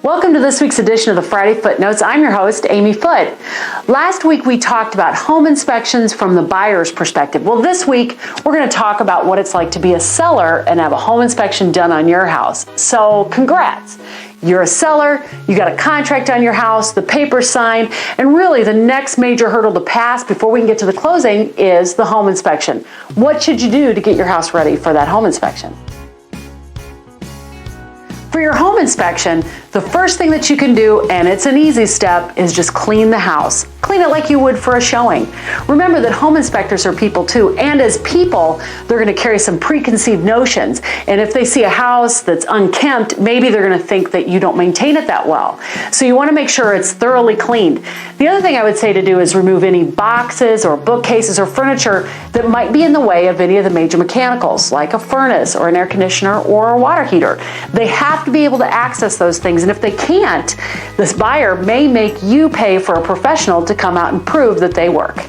Welcome to this week's edition of the Friday FOOTEnotes. I'm your host, Amy Foote. Last week we talked about home inspections from the buyer's perspective. Well, this week we're going to talk about what it's like to be a seller and have a home inspection done on your house. So congrats. You're a seller, you got a contract on your house, the paper's signed, and really the next major hurdle to pass before we can get to the closing is the home inspection. What should you do to get your house ready for that home inspection? For your home inspection, the first thing that you can do, and it's an easy step, is just clean the house. Clean it like you would for a showing. Remember that home inspectors are people too, and as people, they're going to carry some preconceived notions. And if they see a house that's unkempt, maybe they're going to think that you don't maintain it that well. So you want to make sure it's thoroughly cleaned. The other thing I would say to do is remove any boxes or bookcases or furniture that might be in the way of any of the major mechanicals, like a furnace or an air conditioner or a water heater. They have to be able to access those things, and if they can't, this buyer may make you pay for a professional to come out and prove that they work.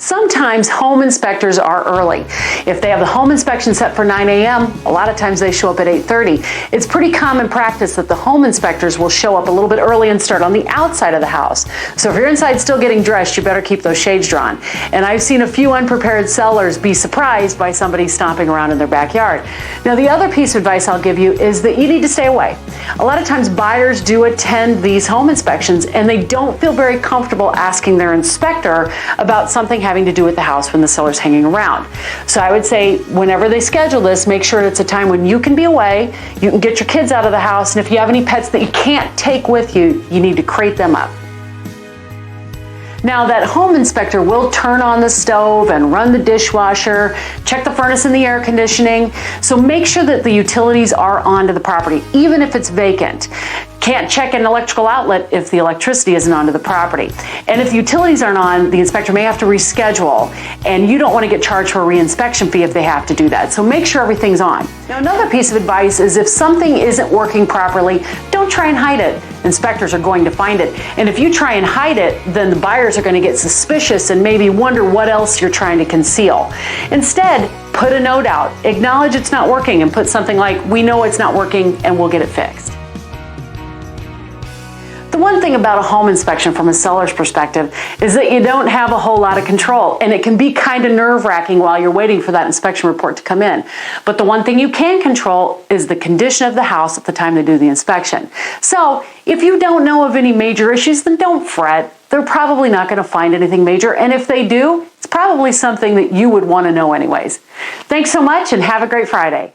Sometimes home inspectors are early. If they have the home inspection set for 9 a.m., a lot of times they show up at 8:30. It's pretty common practice that the home inspectors will show up a little bit early and start on the outside of the house. So if you're inside still getting dressed, you better keep those shades drawn. And I've seen a few unprepared sellers be surprised by somebody stomping around in their backyard. Now, the other piece of advice I'll give you is that you need to stay away. A lot of times buyers do attend these home inspections and they don't feel very comfortable asking their inspector about something having to do with the house when the seller's hanging around. So I would say whenever they schedule this, make sure it's a time when you can be away, you can get your kids out of the house, and if you have any pets that you can't take with you, you need to crate them up. Now, that home inspector will turn on the stove and run the dishwasher, check the furnace and the air conditioning, so make sure that the utilities are onto the property, even if it's vacant. Can't check an electrical outlet if the electricity isn't onto the property. And if the utilities aren't on, the inspector may have to reschedule, and you don't want to get charged for a reinspection fee if they have to do that. So make sure everything's on. Now, another piece of advice is if something isn't working properly, don't try and hide it. Inspectors are going to find it. And if you try and hide it, then the buyers are going to get suspicious and maybe wonder what else you're trying to conceal. Instead, put a note out, acknowledge it's not working, and put something like, "We know it's not working and we'll get it fixed." The one thing about a home inspection from a seller's perspective is that you don't have a whole lot of control, and it can be kind of nerve-wracking while you're waiting for that inspection report to come in. But the one thing you can control is the condition of the house at the time they do the inspection. So if you don't know of any major issues, then don't fret. They're probably not going to find anything major, and if they do, it's probably something that you would want to know anyways. Thanks so much, and have a great Friday.